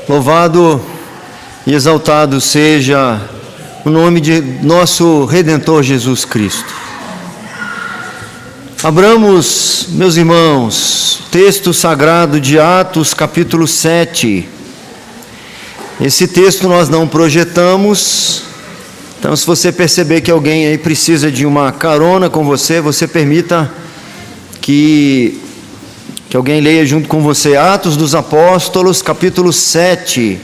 Louvado e exaltado seja o nome de nosso Redentor Jesus Cristo. Abramos, meus irmãos, texto sagrado de Atos, capítulo 7. Esse texto nós não projetamos, então se você perceber que alguém aí precisa de uma carona com você, você permita que alguém leia junto com você. Atos dos Apóstolos, capítulo 7,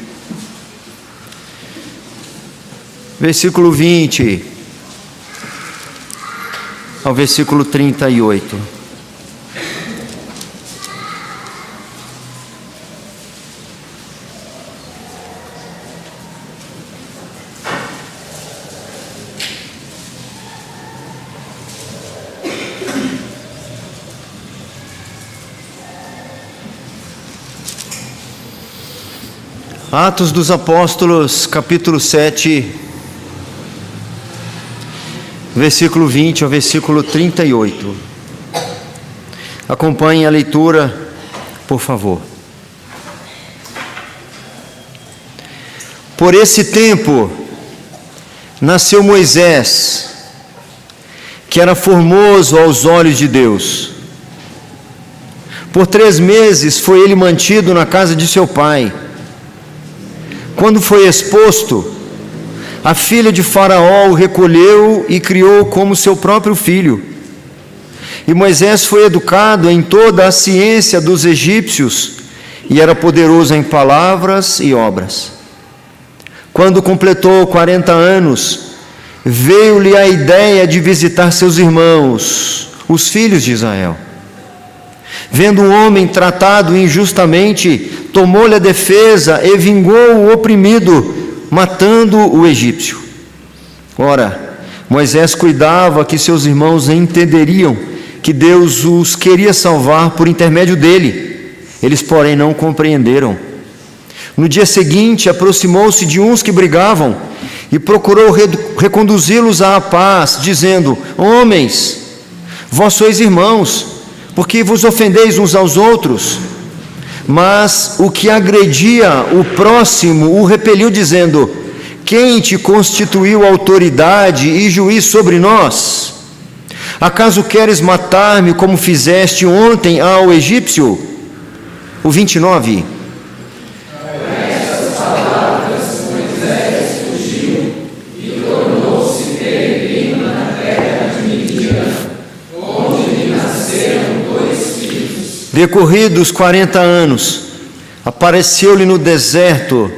versículo 20 ao versículo 38. Atos dos Apóstolos, capítulo 7, versículo 20 ao versículo 38. Acompanhe a leitura, por favor. Por esse tempo, nasceu Moisés, que era formoso aos olhos de Deus. Por 3 meses foi ele mantido na casa de seu pai. Quando foi exposto, a filha de Faraó o recolheu e criou como seu próprio filho. E Moisés foi educado em toda a ciência dos egípcios e era poderoso em palavras e obras. Quando completou 40 anos, veio-lhe a ideia de visitar seus irmãos, os filhos de Israel. Vendo um homem tratado injustamente, tomou-lhe a defesa e vingou o oprimido, matando o egípcio. Ora, Moisés cuidava que seus irmãos entenderiam que Deus os queria salvar por intermédio dele. Eles, porém, não compreenderam. No dia seguinte, aproximou-se de uns que brigavam e procurou reconduzi-los à paz, dizendo: Homens, vós sois irmãos, porque vos ofendeis uns aos outros? Mas o que agredia o próximo o repeliu, dizendo: Quem te constituiu autoridade e juiz sobre nós? Acaso queres matar-me como fizeste ontem ao egípcio? O 29. Decorridos 40 anos, apareceu-lhe no deserto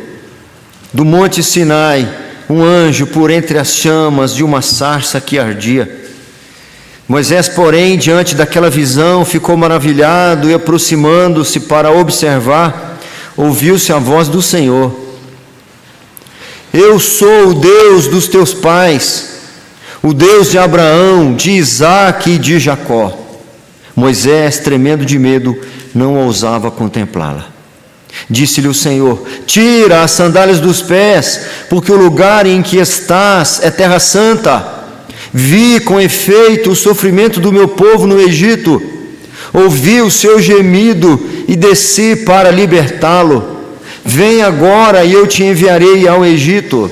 do monte Sinai um anjo por entre as chamas de uma sarça que ardia. Moisés, porém, diante daquela visão, ficou maravilhado e, aproximando-se para observar, ouviu-se a voz do Senhor: Eu sou o Deus dos teus pais, o Deus de Abraão, de Isaque e de Jacó. Moisés, tremendo de medo, não ousava contemplá-la. Disse-lhe o Senhor: Tira as sandálias dos pés, porque o lugar em que estás é terra santa. Vi com efeito o sofrimento do meu povo no Egito, ouvi o seu gemido e desci para libertá-lo. Vem agora e eu te enviarei ao Egito.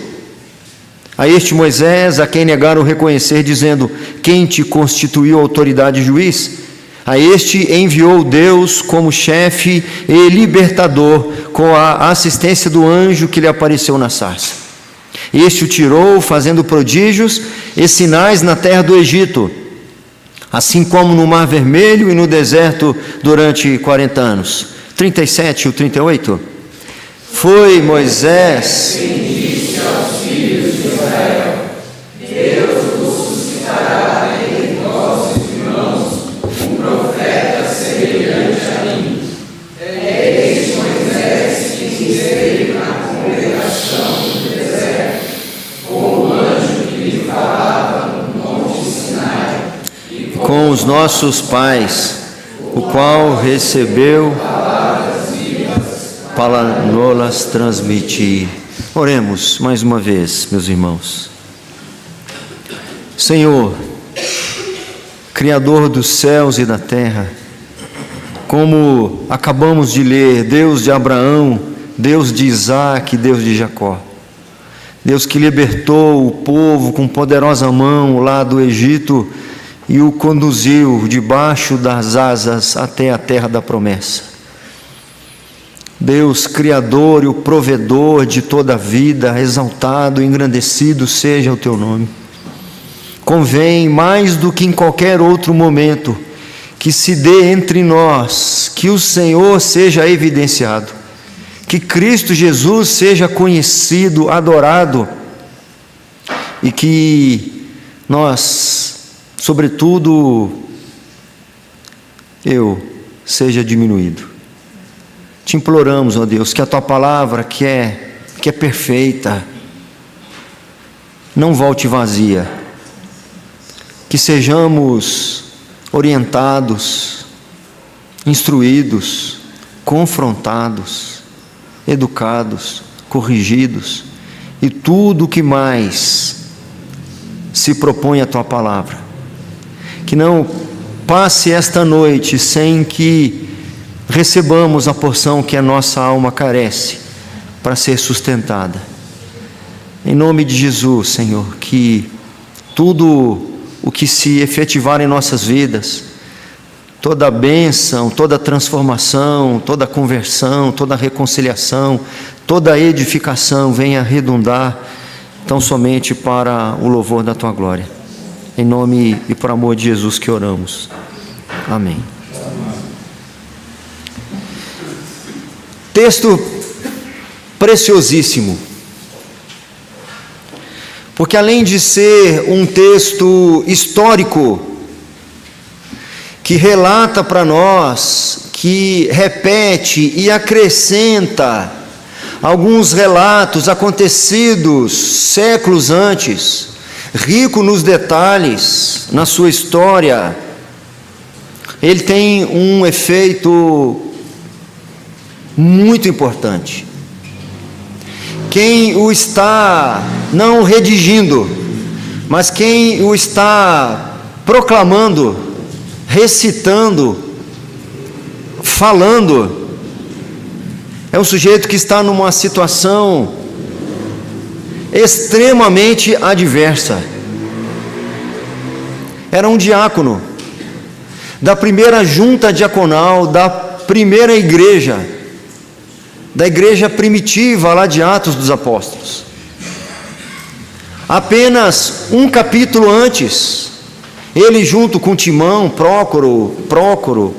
A este Moisés, a quem negaram reconhecer, dizendo: Quem te constituiu autoridade e juiz? A este enviou Deus como chefe e libertador, com a assistência do anjo que lhe apareceu na sarça. Este o tirou, fazendo prodígios e sinais na terra do Egito, assim como no Mar Vermelho e no deserto durante 40 anos. 37 e o 38. Foi Moisés quem disse aos filhos de Israel: Deus vos suscitará entre vós, irmãos, um profeta semelhante a mim. É este Moisés que esteve na congregação do deserto, com o anjo que lhe falava no monte Sinai, e com os nossos pais, o qual recebeu palavras vivas para nos transmitir. Oremos mais uma vez, meus irmãos. Senhor, Criador dos céus e da terra, como acabamos de ler, Deus de Abraão, Deus de Isaac, Deus de Jacó. Deus que libertou o povo com poderosa mão lá do Egito e o conduziu debaixo das asas até a terra da promessa. Deus criador e o provedor de toda a vida, exaltado e engrandecido seja o teu nome. Convém, mais do que em qualquer outro momento, que se dê entre nós, que o Senhor seja evidenciado, que Cristo Jesus seja conhecido, adorado, e que nós, sobretudo eu, seja diminuído. Te imploramos, ó Deus, que a Tua palavra, que é perfeita, não volte vazia, que sejamos orientados, instruídos, confrontados, educados, corrigidos, e tudo o que mais se propõe a Tua palavra. Que não passe esta noite sem que recebamos a porção que a nossa alma carece para ser sustentada. Em nome de Jesus, Senhor, que tudo o que se efetivar em nossas vidas, toda a bênção, toda a transformação, toda a conversão, toda a reconciliação, toda a edificação venha redundar tão somente para o louvor da Tua glória. Em nome e por amor de Jesus que oramos. Amém. Texto preciosíssimo, porque além de ser um texto histórico, que relata para nós, que repete e acrescenta alguns relatos acontecidos séculos antes, rico nos detalhes, na sua história, ele tem um efeito muito importante. Quem o está não redigindo, mas quem o está proclamando, recitando, falando, é um sujeito que está numa situação extremamente adversa. Era um diácono da primeira junta diaconal da primeira igreja, da igreja primitiva lá de Atos dos Apóstolos. Apenas um capítulo antes, ele junto com Timão, Prócoro,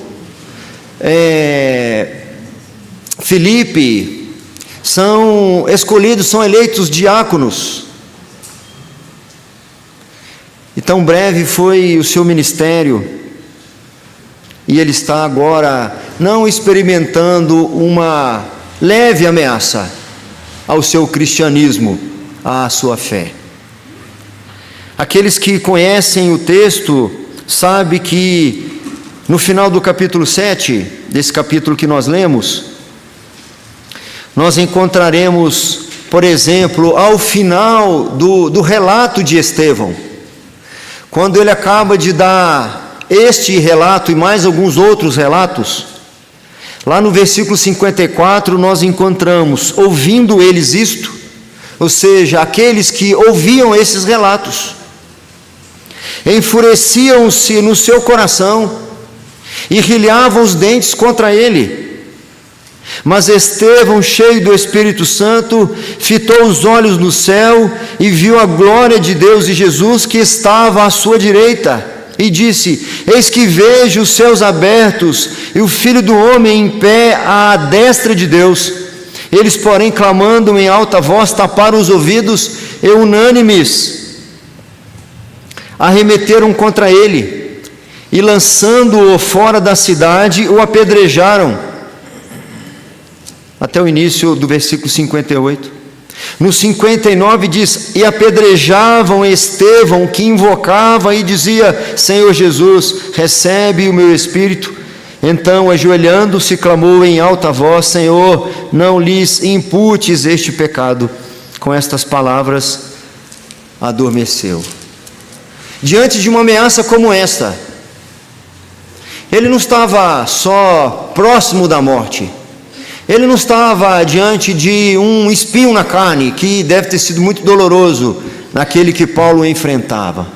Filipe, são escolhidos, são eleitos diáconos. E tão breve foi o seu ministério, e ele está agora não experimentando uma leve ameaça ao seu cristianismo, à sua fé. Aqueles que conhecem o texto sabem que no final do capítulo 7, desse capítulo que nós lemos, nós encontraremos, por exemplo, ao final do relato de Estevão, quando ele acaba de dar este relato e mais alguns outros relatos, lá no versículo 54 nós encontramos, ouvindo eles isto, ou seja, aqueles que ouviam esses relatos, enfureciam-se no seu coração e rilhavam os dentes contra ele. Mas Estevão, cheio do Espírito Santo, fitou os olhos no céu e viu a glória de Deus e Jesus que estava à sua direita, e disse: eis que vejo os céus abertos e o Filho do Homem em pé à destra de Deus. Eles, porém, clamando em alta voz, taparam os ouvidos e unânimes arremeteram contra ele, e lançando-o fora da cidade, o apedrejaram. Até o início do versículo 58. No 59 diz: e apedrejavam Estevão, que invocava e dizia: Senhor Jesus, recebe o meu espírito. Então, ajoelhando-se, clamou em alta voz: Senhor, não lhes imputes este pecado. Com estas palavras, adormeceu. Diante de uma ameaça como esta, ele não estava só próximo da morte, Ele não estava diante de um espinho na carne, que deve ter sido muito doloroso naquele que Paulo enfrentava.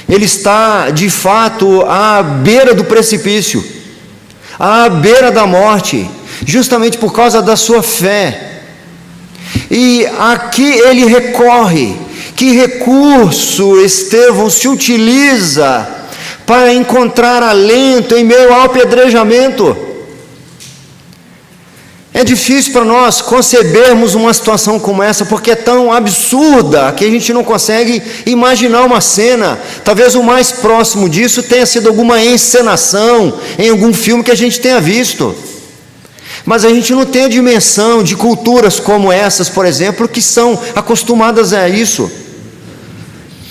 Ele está, de fato, à beira do precipício, à beira da morte, justamente por causa da sua fé. E aqui ele recorre. Que recurso Estevão se utiliza para encontrar alento em meio ao apedrejamento? É difícil para nós concebermos uma situação como essa, porque é tão absurda que a gente não consegue imaginar uma cena. Talvez o mais próximo disso tenha sido alguma encenação em algum filme que a gente tenha visto. Mas a gente não tem a dimensão de culturas como essas, por exemplo, que são acostumadas a isso.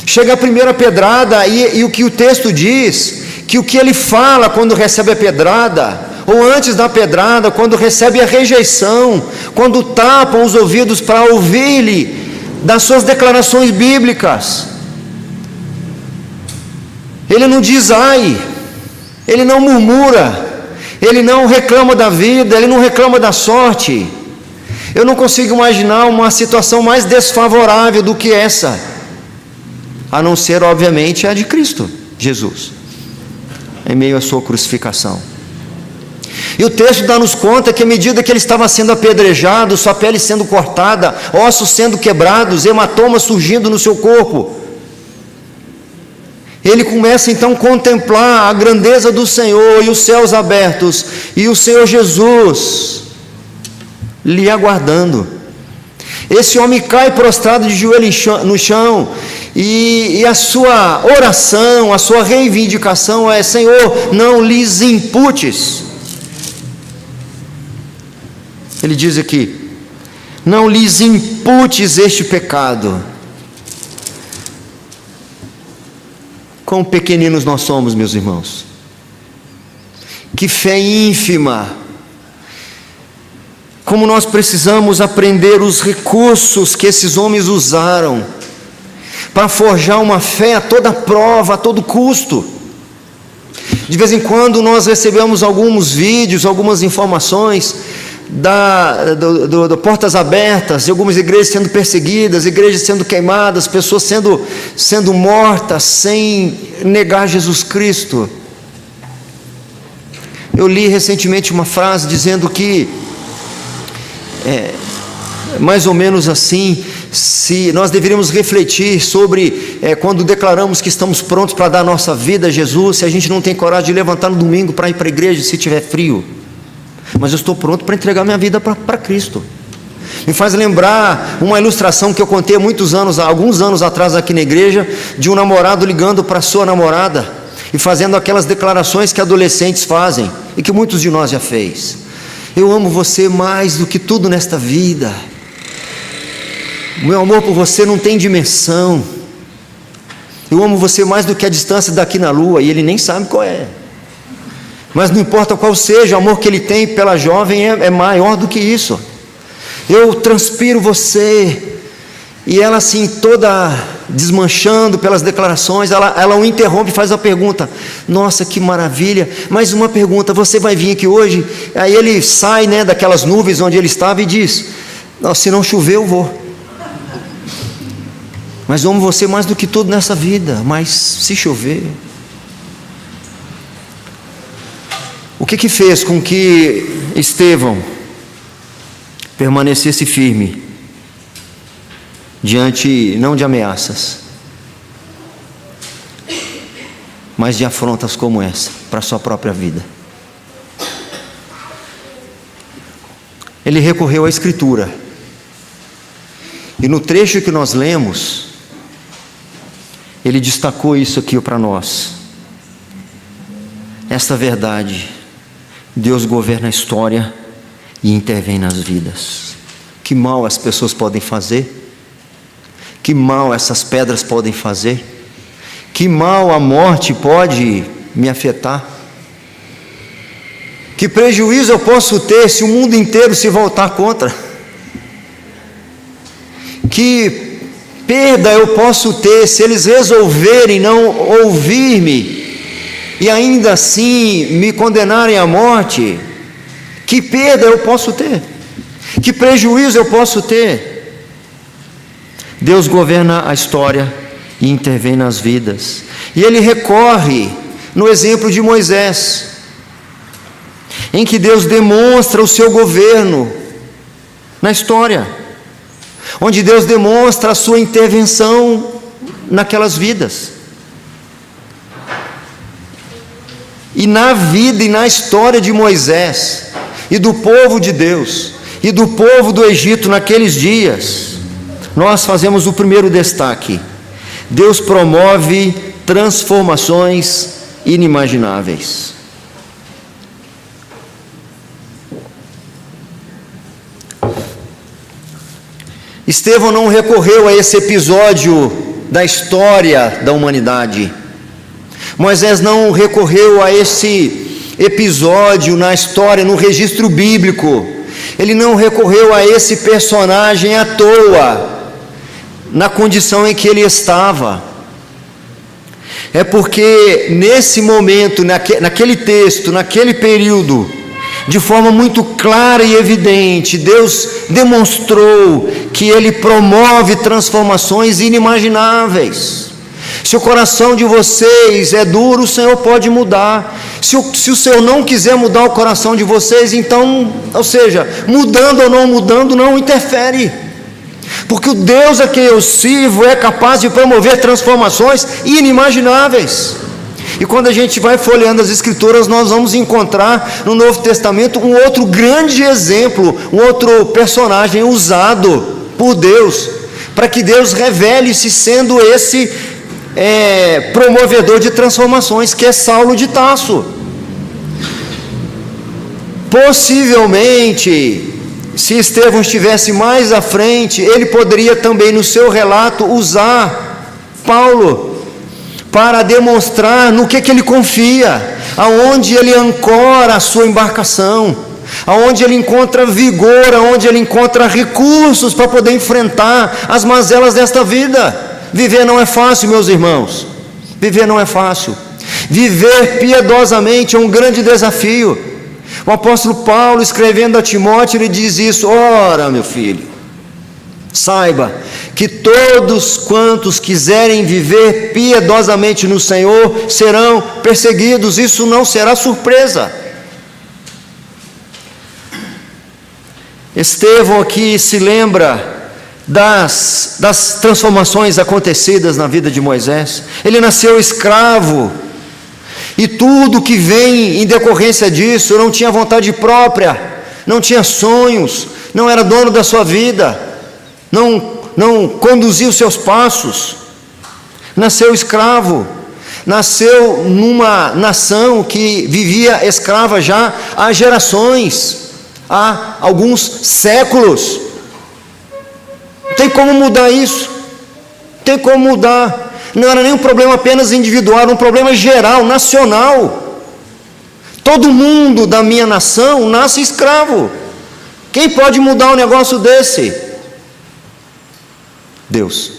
Chega a primeira pedrada e o que o texto diz, que o que ele fala quando recebe a pedrada, ou antes da pedrada, quando recebe a rejeição, quando tapam os ouvidos para ouvir-lhe das suas declarações bíblicas, ele não diz ai, ele não murmura, ele não reclama da vida, ele não reclama da sorte. Eu não consigo imaginar uma situação mais desfavorável do que essa, a não ser, obviamente, a de Cristo Jesus, em meio à sua crucificação. E o texto dá-nos conta que à medida que ele estava sendo apedrejado, sua pele sendo cortada, ossos sendo quebrados, hematomas surgindo no seu corpo, ele começa então a contemplar a grandeza do Senhor e os céus abertos, e o Senhor Jesus lhe aguardando. Esse homem cai prostrado de joelho no chão, e a sua oração, a sua reivindicação é: Senhor, não lhes imputes. Ele diz aqui: não lhes imputes este pecado. Quão pequeninos nós somos, meus irmãos. Que fé ínfima. Como nós precisamos aprender os recursos que esses homens usaram para forjar uma fé a toda prova, a todo custo. De vez em quando nós recebemos alguns vídeos, algumas informações do portas abertas, de algumas igrejas sendo perseguidas, igrejas sendo queimadas, pessoas sendo mortas sem negar Jesus Cristo. Eu li recentemente uma frase dizendo que mais ou menos assim, se nós deveríamos refletir sobre quando declaramos que estamos prontos para dar nossa vida a Jesus, se a gente não tem coragem de levantar no domingo para ir para a igreja se tiver frio. Mas eu estou pronto para entregar minha vida para Cristo. Me faz lembrar uma ilustração que eu contei alguns anos atrás aqui na igreja, de um namorado ligando para sua namorada e fazendo aquelas declarações que adolescentes fazem e que muitos de nós já fez. Eu amo você mais do que tudo nesta vida. O meu amor por você não tem dimensão. Eu amo você mais do que a distância daqui na lua, e ele nem sabe qual é. Mas não importa qual seja, o amor que ele tem pela jovem é maior do que isso. Eu transpiro você. E ela assim, toda desmanchando pelas declarações, ela o interrompe e faz a pergunta: nossa, que maravilha, mais uma pergunta, você vai vir aqui hoje? Aí ele sai daquelas nuvens onde ele estava e diz: não, se não chover eu vou. Mas eu amo você mais do que tudo nessa vida, mas se chover... O que fez com que Estevão permanecesse firme diante não de ameaças, mas de afrontas como essa para a sua própria vida? Ele recorreu à Escritura, e no trecho que nós lemos, ele destacou isso aqui para nós, esta verdade: Deus governa a história e intervém nas vidas. Que mal as pessoas podem fazer, que mal essas pedras podem fazer, que mal a morte pode me afetar, que prejuízo eu posso ter se o mundo inteiro se voltar contra, que perda eu posso ter se eles resolverem não ouvir-me e ainda assim me condenarem à morte. Que perda eu posso ter? Que prejuízo eu posso ter? Deus governa a história e intervém nas vidas. E Ele recorre no exemplo de Moisés, em que Deus demonstra o seu governo na história, onde Deus demonstra a sua intervenção naquelas vidas. E na vida e na história de Moisés e do povo de Deus e do povo do Egito naqueles dias, nós fazemos o primeiro destaque: Deus promove transformações inimagináveis. Estevão não recorreu a esse episódio da história da humanidade. Moisés não recorreu a esse episódio na história, no registro bíblico. Ele não recorreu a esse personagem à toa, na condição em que ele estava. É porque nesse momento, naquele texto, naquele período, de forma muito clara e evidente, Deus demonstrou que Ele promove transformações inimagináveis. Se o coração de vocês é duro, o Senhor pode mudar. Se o Senhor não quiser mudar o coração de vocês, então, ou seja, mudando ou não mudando, não interfere. Porque o Deus a quem eu sirvo é capaz de promover transformações inimagináveis. E quando a gente vai folheando as Escrituras, nós vamos encontrar no Novo Testamento um outro grande exemplo, um outro personagem usado por Deus, para que Deus revele-se sendo esse promovedor de transformações, que é Saulo de Tarso. Possivelmente, se Estevão estivesse mais à frente, ele poderia também no seu relato usar Paulo para demonstrar no que ele confia, aonde ele ancora a sua embarcação, aonde ele encontra vigor, aonde ele encontra recursos para poder enfrentar as mazelas desta vida. Viver não é fácil, meus irmãos. Viver não é fácil. Viver piedosamente é um grande desafio. O apóstolo Paulo, escrevendo a Timóteo, ele diz isso: ora, meu filho, saiba que todos quantos quiserem viver piedosamente no Senhor serão perseguidos. Isso não será surpresa. Estevão aqui se lembra das transformações acontecidas na vida de Moisés. Ele nasceu escravo, e tudo que vem em decorrência disso, não tinha vontade própria, não tinha sonhos, não era dono da sua vida, não conduzia os seus passos. Nasceu escravo, nasceu numa nação que vivia escrava já há gerações, há alguns séculos. Não tem como mudar isso, não tem como mudar. Não era nem um problema apenas individual, era um problema geral, nacional. Todo mundo da minha nação nasce escravo. Quem pode mudar um negócio desse? Deus.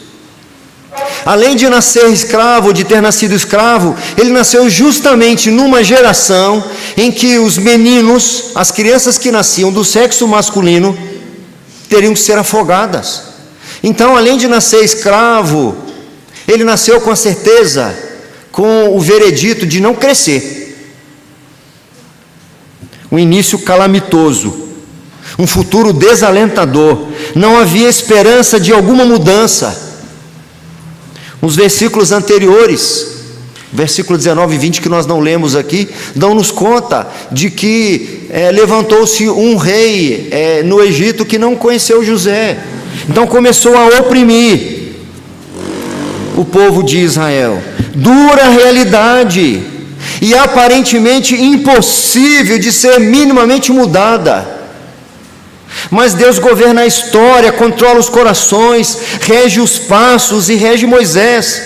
Além de nascer escravo, de ter nascido escravo, ele nasceu justamente numa geração em que os meninos, as crianças que nasciam do sexo masculino, teriam que ser afogadas. Então, além de nascer escravo, ele nasceu com a certeza, com o veredito de não crescer. Um início calamitoso, um futuro desalentador. Não havia esperança de alguma mudança. Os versículos anteriores, versículo 19 e 20, que nós não lemos aqui, dão-nos conta de que levantou-se um rei no Egito que não conheceu José. Então começou a oprimir o povo de Israel. Dura realidade, e aparentemente impossível de ser minimamente mudada. Mas Deus governa a história, controla os corações, rege os passos e rege Moisés.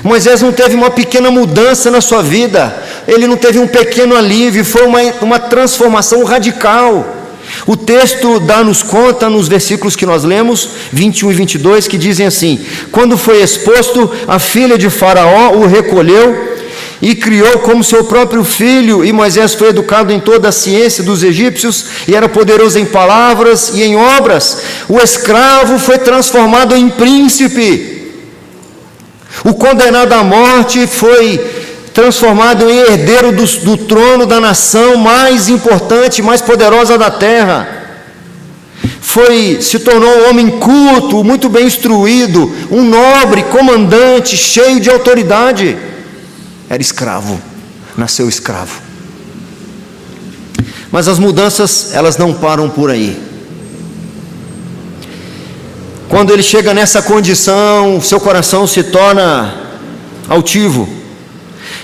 Moisés não teve uma pequena mudança na sua vida, ele não teve um pequeno alívio, foi uma transformação radical. O texto dá-nos conta nos versículos que nós lemos, 21 e 22, que dizem assim: quando foi exposto, a filha de Faraó o recolheu e criou como seu próprio filho, e Moisés foi educado em toda a ciência dos egípcios, e era poderoso em palavras e em obras. O escravo foi transformado em príncipe. O condenado à morte foi transformado em herdeiro do trono da nação mais importante, mais poderosa da terra. Se tornou um homem culto, muito bem instruído, um nobre, comandante, cheio de autoridade. Era escravo, nasceu escravo. Mas as mudanças, elas não param por aí. Quando ele chega nessa condição, seu coração se torna altivo.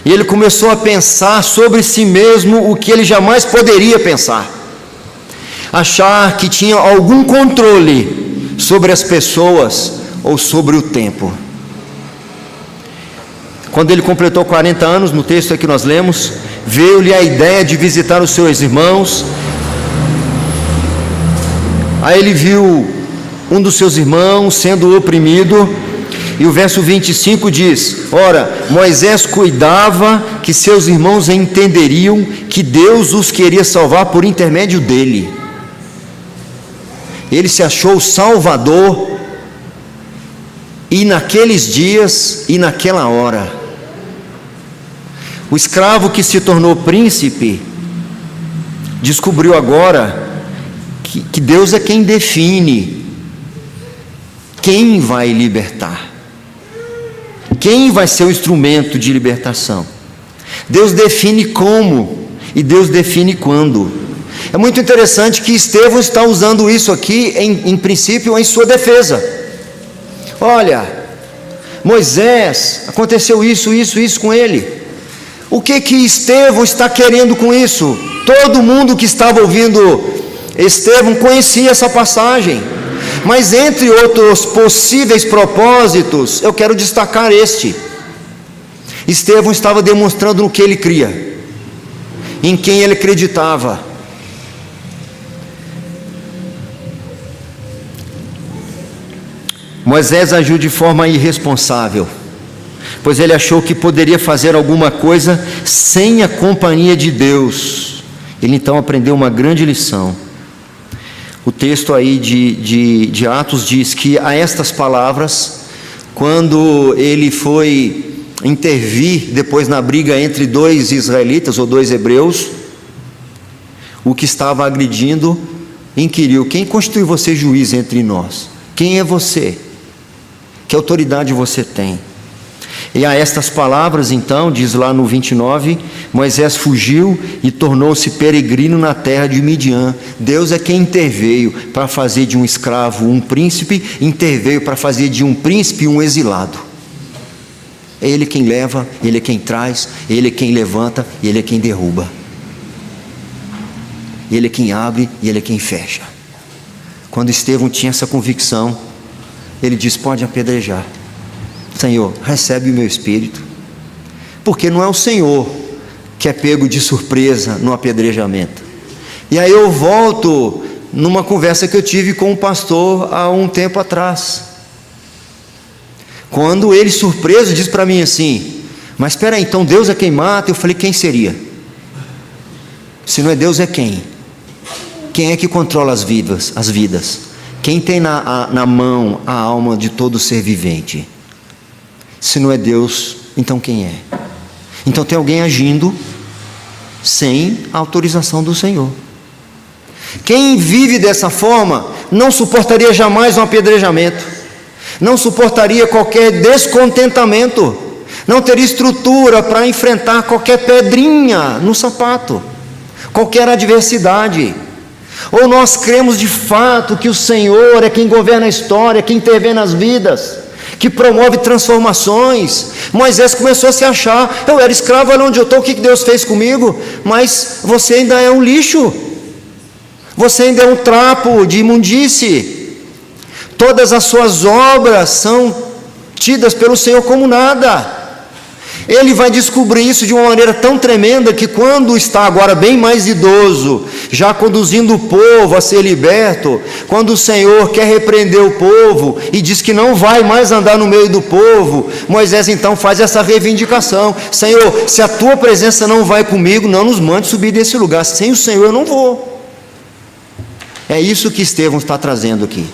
E ele começou a pensar sobre si mesmo o que ele jamais poderia pensar. Achar que tinha algum controle sobre as pessoas ou sobre o tempo. Quando ele completou 40 anos, no texto que nós lemos, veio-lhe a ideia de visitar os seus irmãos. Aí ele viu um dos seus irmãos sendo oprimido, e o verso 25 diz: ora, Moisés cuidava que seus irmãos entenderiam que Deus os queria salvar por intermédio dele. Ele se achou salvador, e naqueles dias e naquela hora, o escravo que se tornou príncipe descobriu agora que Deus é quem define quem vai libertar, quem vai ser o instrumento de libertação. Deus define como e Deus define quando. É muito interessante que Estevão está usando isso aqui, em princípio, em sua defesa. Olha, Moisés, aconteceu isso com ele. O que Estevão está querendo com isso? Todo mundo que estava ouvindo Estevão conhecia essa passagem, mas entre outros possíveis propósitos, eu quero destacar este. Estevão estava demonstrando no que ele cria, em quem ele acreditava. Moisés agiu de forma irresponsável, pois ele achou que poderia fazer alguma coisa sem a companhia de Deus. Ele então aprendeu uma grande lição. O texto aí de Atos diz que a estas palavras, quando ele foi intervir depois na briga entre dois israelitas ou dois hebreus, o que estava agredindo inquiriu: quem constitui você juiz entre nós? Quem é você? Que autoridade você tem? E a estas palavras, então, diz lá no 29, Moisés fugiu e tornou-se peregrino na terra de Midian. Deus é quem interveio para fazer de um escravo um príncipe, interveio para fazer de um príncipe um exilado. É Ele quem leva, Ele é quem traz, Ele é quem levanta, Ele é quem derruba. Ele é quem abre e Ele é quem fecha. Quando Estevão tinha essa convicção, ele diz: pode apedrejar, Senhor, recebe o meu espírito, porque não é o Senhor que é pego de surpresa no apedrejamento. E aí eu volto numa conversa que eu tive com um pastor há um tempo atrás, quando ele, surpreso, disse para mim assim: mas espera aí, então Deus é quem mata? Eu falei: quem seria? Se não é Deus, é quem? Quem é que controla as vidas? Quem tem na mão a alma de todo ser vivente? Se não é Deus, então quem é? Então tem alguém agindo sem a autorização do Senhor. Quem vive dessa forma não suportaria jamais um apedrejamento, não suportaria qualquer descontentamento, não teria estrutura para enfrentar qualquer pedrinha no sapato, qualquer adversidade. Ou nós cremos de fato que o Senhor é quem governa a história, quem intervém nas vidas, que promove transformações. Moisés começou a se achar: eu era escravo, olha onde eu estou, o que Deus fez comigo? Mas você ainda é um lixo, você ainda é um trapo de imundície, todas as suas obras são tidas pelo Senhor como nada. Ele vai descobrir isso de uma maneira tão tremenda que quando está agora bem mais idoso, já conduzindo o povo a ser liberto, quando o Senhor quer repreender o povo e diz que não vai mais andar no meio do povo, Moisés então faz essa reivindicação: Senhor, se a tua presença não vai comigo, não nos mande subir desse lugar, sem o Senhor eu não vou. É isso que Estevão está trazendo aqui.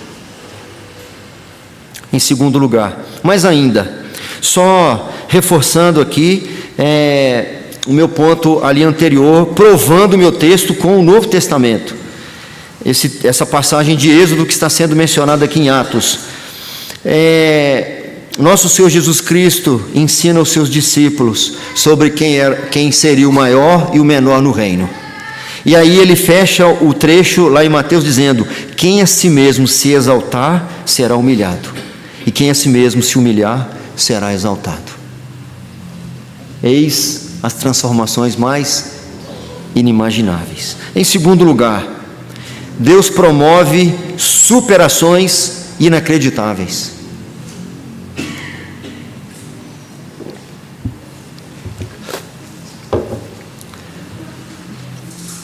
Em segundo lugar, mas ainda, só reforçando aqui o meu ponto ali anterior, provando o meu texto com o Novo Testamento, essa passagem de Êxodo que está sendo mencionada aqui em Atos. Nosso Senhor Jesus Cristo ensina aos seus discípulos sobre quem seria o maior e o menor no reino. E aí ele fecha o trecho lá em Mateus dizendo: quem a si mesmo se exaltar será humilhado, e quem a si mesmo se humilhar será exaltado. Eis as transformações mais inimagináveis. Em segundo lugar, Deus promove superações inacreditáveis.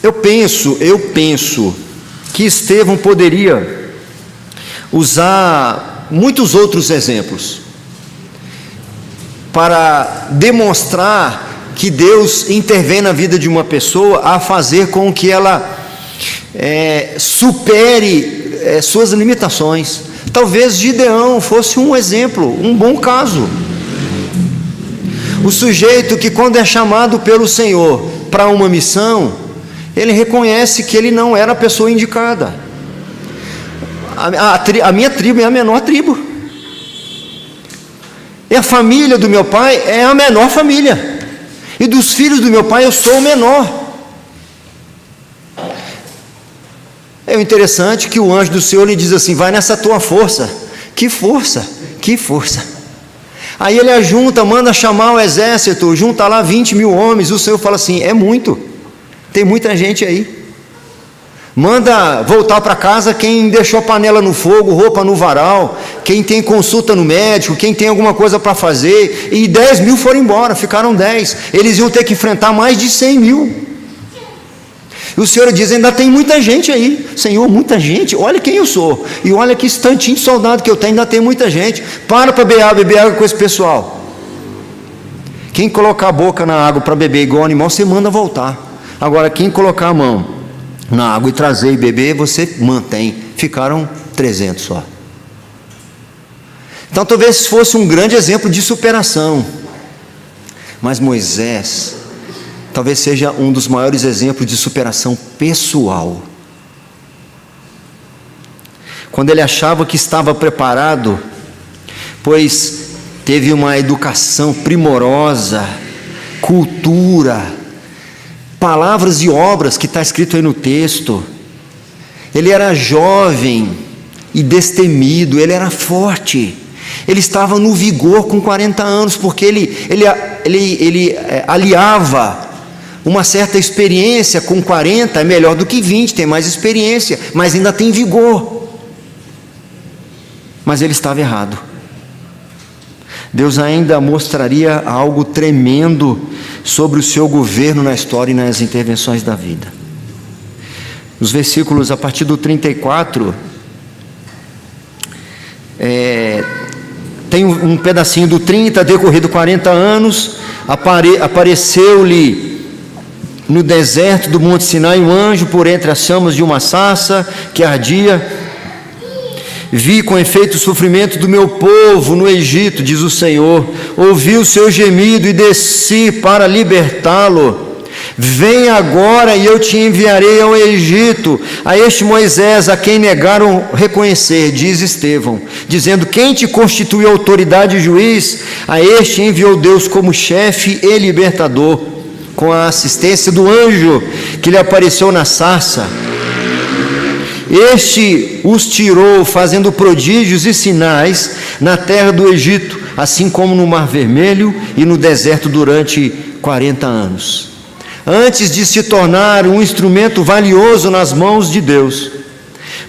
Eu penso que Estevão poderia usar muitos outros exemplos para demonstrar que Deus intervém na vida de uma pessoa a fazer com que ela supere suas limitações. Talvez Gideão fosse um exemplo, um bom caso. O sujeito que, quando é chamado pelo Senhor para uma missão, ele reconhece que ele não era a pessoa indicada. A minha tribo é a menor tribo, e a família do meu pai é a menor família, e dos filhos do meu pai eu sou o menor. É interessante que o anjo do Senhor lhe diz assim: vai nessa tua força. Que força? Que força? Aí ele ajunta, manda chamar o exército, junta lá 20 mil homens. O Senhor fala assim: é muito, tem muita gente aí. Manda voltar para casa quem deixou panela no fogo, roupa no varal, quem tem consulta no médico, quem tem alguma coisa para fazer. E 10 mil foram embora, ficaram 10. Eles iam ter que enfrentar mais de 100 mil. E o Senhor diz: ainda tem muita gente aí. Senhor, muita gente? Olha quem eu sou, e olha que tantinho de soldado que eu tenho, ainda tem muita gente. Para beber água com esse pessoal. Quem colocar a boca na água para beber igual animal, você manda voltar. Agora, quem colocar a mão na água e trazer e beber, você mantém. Ficaram 300 só. Então talvez fosse um grande exemplo de superação. Mas Moisés talvez seja um dos maiores exemplos de superação pessoal. Quando ele achava que estava preparado, pois teve uma educação primorosa, cultura, palavras e obras, que está escrito aí no texto. Ele era jovem e destemido, ele era forte, ele estava no vigor com 40 anos, porque ele aliava uma certa experiência. Com 40 é melhor do que 20, tem mais experiência, mas ainda tem vigor. Mas ele estava errado. Deus ainda mostraria algo tremendo sobre o seu governo na história e nas intervenções da vida. Os versículos a partir do 34, tem um pedacinho do 30, decorrido 40 anos, apareceu-lhe no deserto do Monte Sinai um anjo por entre as chamas de uma sarça que ardia. Vi com efeito o sofrimento do meu povo no Egito, diz o Senhor. Ouvi o seu gemido e desci para libertá-lo. Vem agora e eu te enviarei ao Egito, a este Moisés a quem negaram reconhecer, diz Estevão, dizendo: quem te constituiu autoridade e juiz? A este enviou Deus como chefe e libertador, com a assistência do anjo que lhe apareceu na sarça. Este os tirou, fazendo prodígios e sinais na terra do Egito, assim como no Mar Vermelho e no deserto durante 40 anos. Antes de se tornar um instrumento valioso nas mãos de Deus,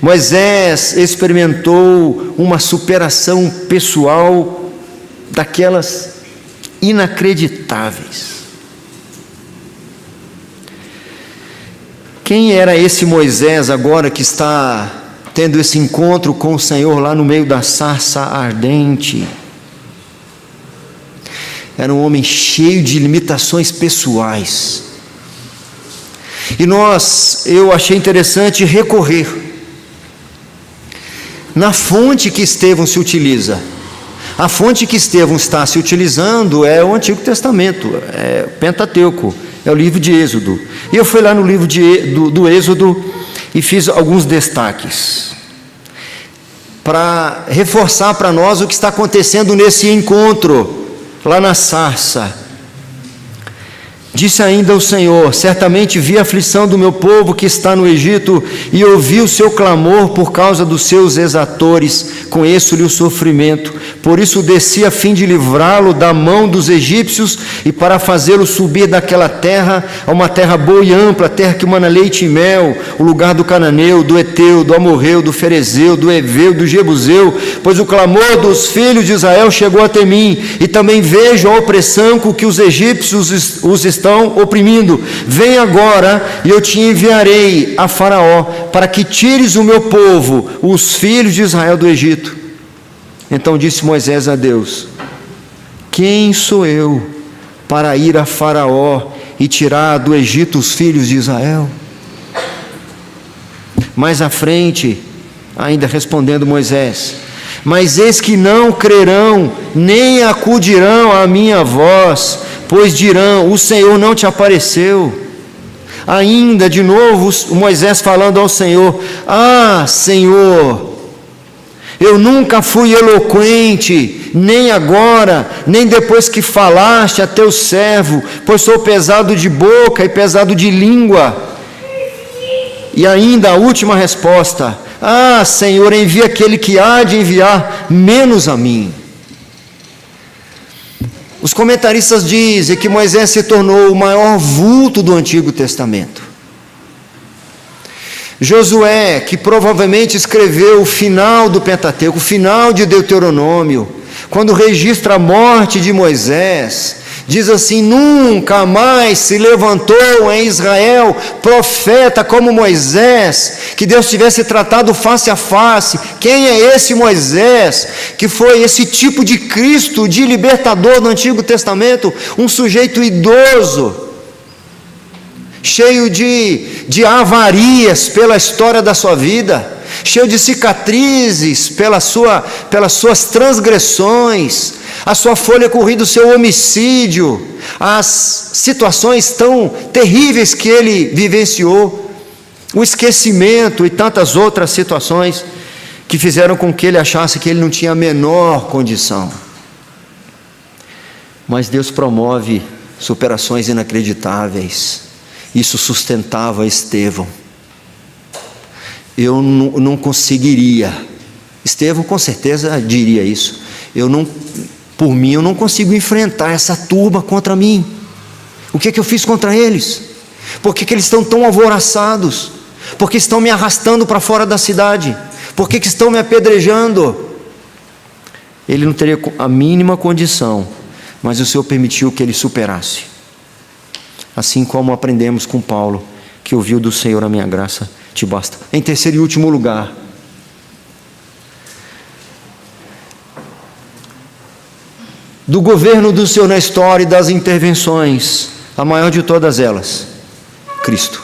Moisés experimentou uma superação pessoal daquelas inacreditáveis. Quem era esse Moisés agora que está tendo esse encontro com o Senhor lá no meio da sarça ardente? Era um homem cheio de limitações pessoais. E eu achei interessante recorrer na fonte que Estevão se utiliza. A fonte que Estevão está se utilizando é o Antigo Testamento, é o Pentateuco, é o livro de Êxodo. E eu fui lá no livro do Êxodo e fiz alguns destaques para reforçar para nós o que está acontecendo nesse encontro lá na sarça. Disse ainda o Senhor: certamente vi a aflição do meu povo que está no Egito, e ouvi o seu clamor por causa dos seus exatores, conheço-lhe o sofrimento, por isso desci a fim de livrá-lo da mão dos egípcios, e para fazê-lo subir daquela terra, a uma terra boa e ampla, terra que mana leite e mel, o lugar do cananeu, do eteu, do amorreu, do ferezeu, do heveu, do jebuseu, pois o clamor dos filhos de Israel chegou até mim, e também vejo a opressão com que os egípcios os estão oprimindo. Vem agora e eu te enviarei a Faraó, para que tires o meu povo, os filhos de Israel, do Egito. Então disse Moisés a Deus: quem sou eu para ir a Faraó e tirar do Egito os filhos de Israel? Mais à frente, ainda respondendo Moisés: mas eis que não crerão, nem acudirão à minha voz, pois dirão: o Senhor não te apareceu. Ainda de novo Moisés falando ao Senhor: ah, Senhor, eu nunca fui eloquente, nem agora, nem depois que falaste a teu servo, pois sou pesado de boca e pesado de língua. E ainda a última resposta: ah, Senhor, envia aquele que há de enviar, menos a mim. Os comentaristas dizem que Moisés se tornou o maior vulto do Antigo Testamento. Josué, que provavelmente escreveu o final do Pentateuco, o final de Deuteronômio, quando registra a morte de Moisés, diz assim: nunca mais se levantou em Israel profeta como Moisés, que Deus tivesse tratado face a face. Quem é esse Moisés, que foi esse tipo de Cristo, de libertador do Antigo Testamento? Um sujeito idoso, cheio de avarias pela história da sua vida, cheio de cicatrizes pelas suas transgressões, a sua folha corrida, o seu homicídio, as situações tão terríveis que ele vivenciou, o esquecimento e tantas outras situações que fizeram com que ele achasse que ele não tinha a menor condição. Mas Deus promove superações inacreditáveis. Isso sustentava Estevão. Eu não conseguiria. Estevão com certeza diria isso. Por mim, eu não consigo enfrentar essa turba contra mim. O que é que eu fiz contra eles? Por que eles estão tão alvoroçados? Por que estão me arrastando para fora da cidade? Por que estão me apedrejando? Ele não teria a mínima condição, mas o Senhor permitiu que ele superasse. Assim como aprendemos com Paulo, que ouviu do Senhor: a minha graça te basta. Em terceiro e último lugar, do governo do Senhor na história e das intervenções, a maior de todas elas, Cristo.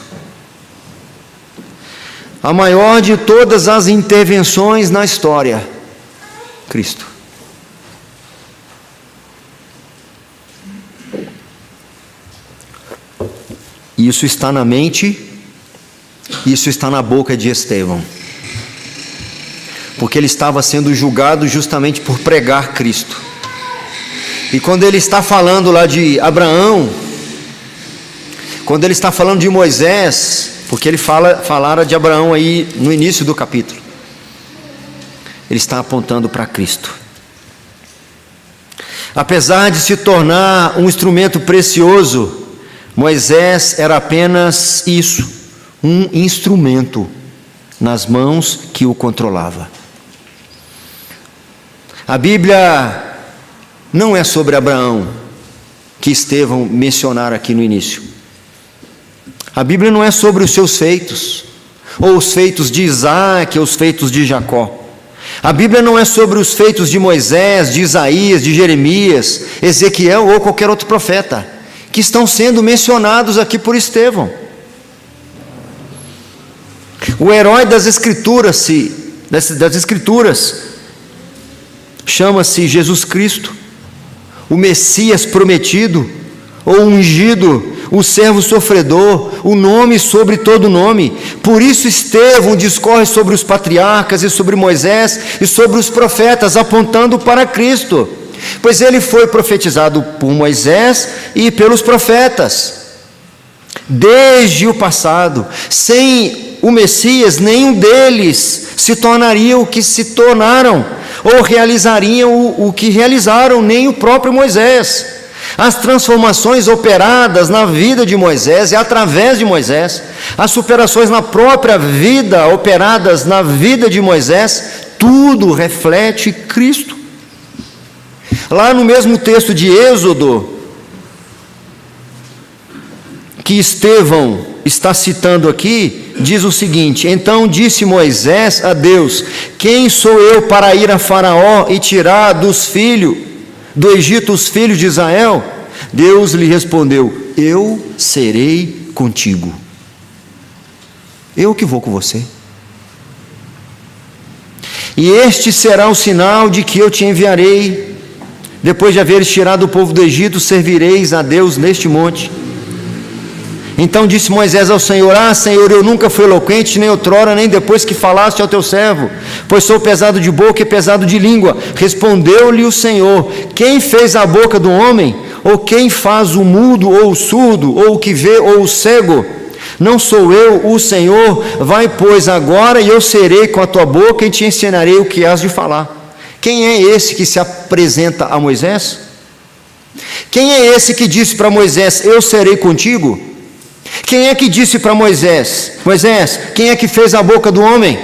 A maior de todas as intervenções na história, Cristo. Isso está na mente, isso está na boca de Estevão, porque ele estava sendo julgado justamente por pregar Cristo. E quando ele está falando lá de Abraão, quando ele está falando de Moisés, porque ele falara de Abraão aí no início do capítulo, ele está apontando para Cristo. Apesar de se tornar um instrumento precioso, Moisés era apenas isso, um instrumento nas mãos que o controlava. A Bíblia não é sobre Abraão, que Estevão mencionara aqui no início. A Bíblia não é sobre os seus feitos, ou os feitos de Isaac, ou os feitos de Jacó. A Bíblia não é sobre os feitos de Moisés, de Isaías, de Jeremias, Ezequiel ou qualquer outro profeta, que estão sendo mencionados aqui por Estevão. O herói das Escrituras, chama-se Jesus Cristo, o Messias prometido, ou ungido, o servo sofredor, o nome sobre todo nome. Por isso Estevão discorre sobre os patriarcas e sobre Moisés e sobre os profetas, apontando para Cristo, pois ele foi profetizado por Moisés e pelos profetas. Desde o passado, sem o Messias, nenhum deles se tornaria o que se tornaram, ou realizariam o que realizaram, nem o próprio Moisés. As transformações operadas na vida de Moisés e através de Moisés, as superações na própria vida operadas na vida de Moisés, tudo reflete Cristo. Lá no mesmo texto de Êxodo, que Estevão está citando aqui, diz o seguinte: então disse Moisés a Deus: quem sou eu para ir a Faraó e tirar do Egito os filhos de Israel? Deus lhe respondeu: eu serei contigo. Eu que vou com você. E este será o sinal de que eu te enviarei. Depois de haveres tirado o povo do Egito, servireis a Deus neste monte. Então disse Moisés ao Senhor: Senhor, eu nunca fui eloquente, nem outrora, nem depois que falaste ao teu servo, pois sou pesado de boca e pesado de língua. Respondeu-lhe o Senhor: quem fez a boca do homem? Ou quem faz o mudo, ou o surdo, ou o que vê, ou o cego? Não sou eu, o Senhor? Vai, pois, agora, e eu serei com a tua boca, e te ensinarei o que has de falar. Quem é esse que se apresenta a Moisés? Quem é esse que disse para Moisés: eu serei contigo? Quem é que disse para Moisés: Moisés, quem é que fez a boca do homem?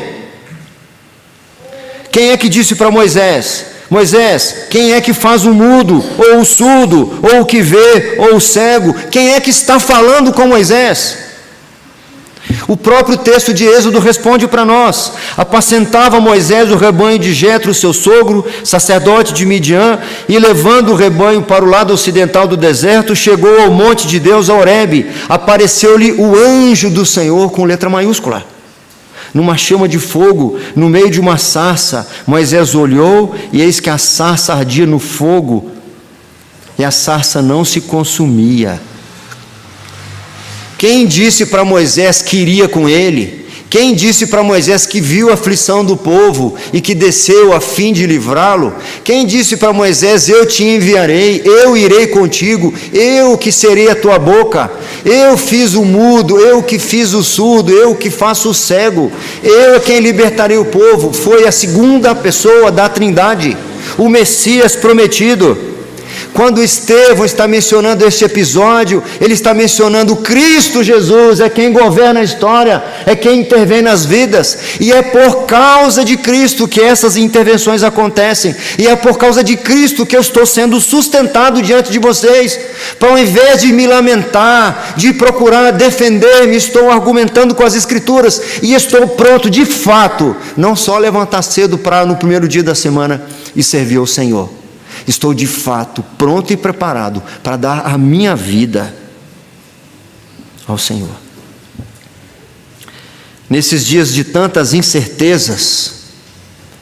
Quem é que disse para Moisés: Moisés, quem é que faz o mudo, ou o surdo, ou o que vê, ou o cego? Quem é que está falando com Moisés? O próprio texto de Êxodo responde para nós: apacentava Moisés o rebanho de Jetro, seu sogro, sacerdote de Midian, e levando o rebanho para o lado ocidental do deserto, chegou ao monte de Deus, a Horebe. Apareceu-lhe o anjo do Senhor com letra maiúscula, numa chama de fogo, no meio de uma sarça. Moisés olhou, e eis que a sarça ardia no fogo, e a sarça não se consumia. Quem disse para Moisés que iria com ele? Quem disse para Moisés que viu a aflição do povo e que desceu a fim de livrá-lo? Quem disse para Moisés: eu te enviarei, eu irei contigo, eu que serei a tua boca, eu fiz o mudo, eu que fiz o surdo, eu que faço o cego, eu é quem libertarei o povo? Foi a segunda pessoa da Trindade, o Messias prometido. Quando Estevão está mencionando este episódio, ele está mencionando Cristo Jesus, é quem governa a história, é quem intervém nas vidas, e é por causa de Cristo que essas intervenções acontecem, e é por causa de Cristo que eu estou sendo sustentado diante de vocês, para ao invés de me lamentar, de procurar defender-me, estou argumentando com as Escrituras, e estou pronto de fato, não só levantar cedo para no primeiro dia da semana e servir ao Senhor. Estou de fato pronto e preparado para dar a minha vida ao Senhor. Nesses dias de tantas incertezas,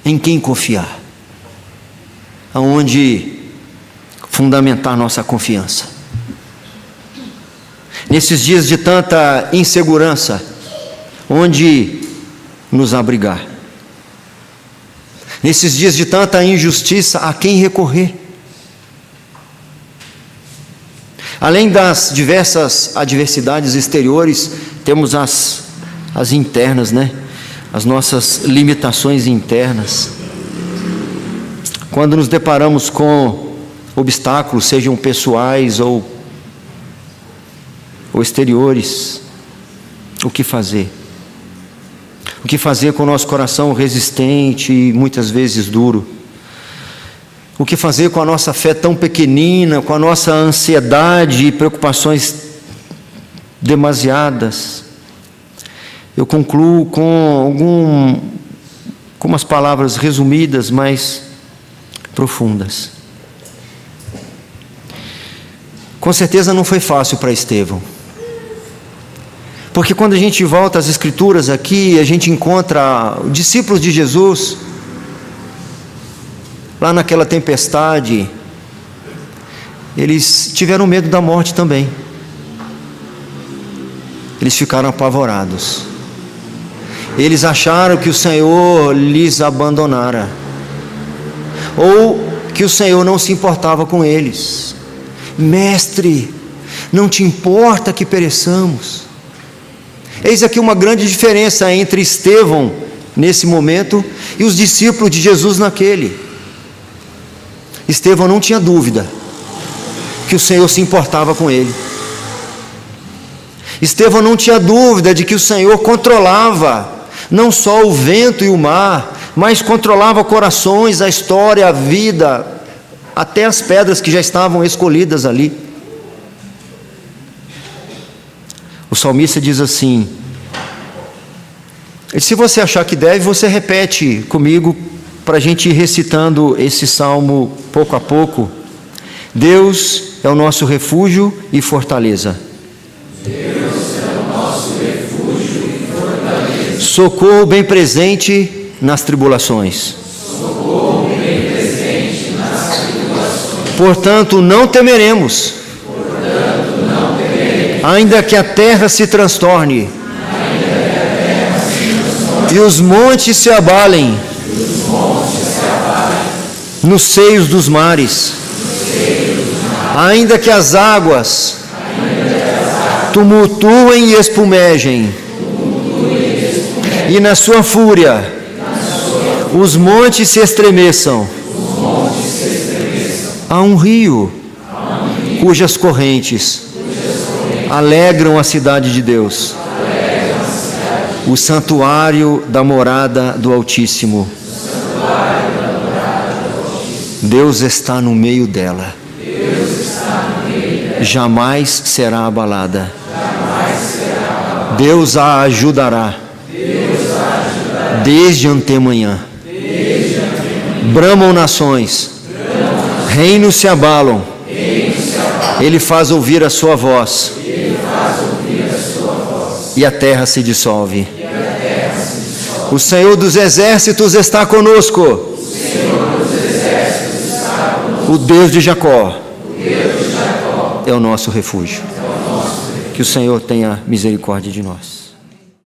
em quem confiar? Aonde fundamentar nossa confiança? Nesses dias de tanta insegurança, onde nos abrigar? Nesses dias de tanta injustiça, a quem recorrer? Além das diversas adversidades exteriores, temos as internas, né? As nossas limitações internas. Quando nos deparamos com obstáculos, sejam pessoais ou exteriores, o que fazer? O que fazer com o nosso coração resistente e muitas vezes duro? O que fazer com a nossa fé tão pequenina, com a nossa ansiedade e preocupações demasiadas? Eu concluo com umas palavras resumidas, mas profundas. Com certeza não foi fácil para Estevão. Porque quando a gente volta às Escrituras aqui, a gente encontra discípulos de Jesus, lá naquela tempestade, eles tiveram medo da morte também. Eles ficaram apavorados. Eles acharam que o Senhor lhes abandonara, ou que o Senhor não se importava com eles. Mestre, não te importa que pereçamos? Eis aqui uma grande diferença entre Estevão, nesse momento, e os discípulos de Jesus naquele. Estevão não tinha dúvida que o Senhor se importava com ele. Estevão não tinha dúvida de que o Senhor controlava não só o vento e o mar, mas controlava corações, a história, a vida, até as pedras que já estavam escolhidas ali. O salmista diz assim, e se você achar que deve, você repete comigo, para a gente ir recitando esse salmo pouco a pouco. Deus é o nosso refúgio e fortaleza. Socorro bem presente nas tribulações. Portanto, não temeremos. Ainda que a terra se transtorne. E os montes se abalem. Nos seios dos mares. Ainda que as águas tumultuem e espumejem. E na sua fúria, os montes se estremeçam. Há um rio, cujas correntes alegram a cidade de Deus, o santuário da morada do Altíssimo. Deus está no meio dela. Jamais será abalada. Deus a ajudará. Desde antemanhã. Bramam nações, reinos se abalam. Ele faz ouvir a sua voz. E a terra se dissolve. O Senhor dos exércitos está conosco. O Deus de Jacó é o nosso refúgio. Que o Senhor tenha misericórdia de nós.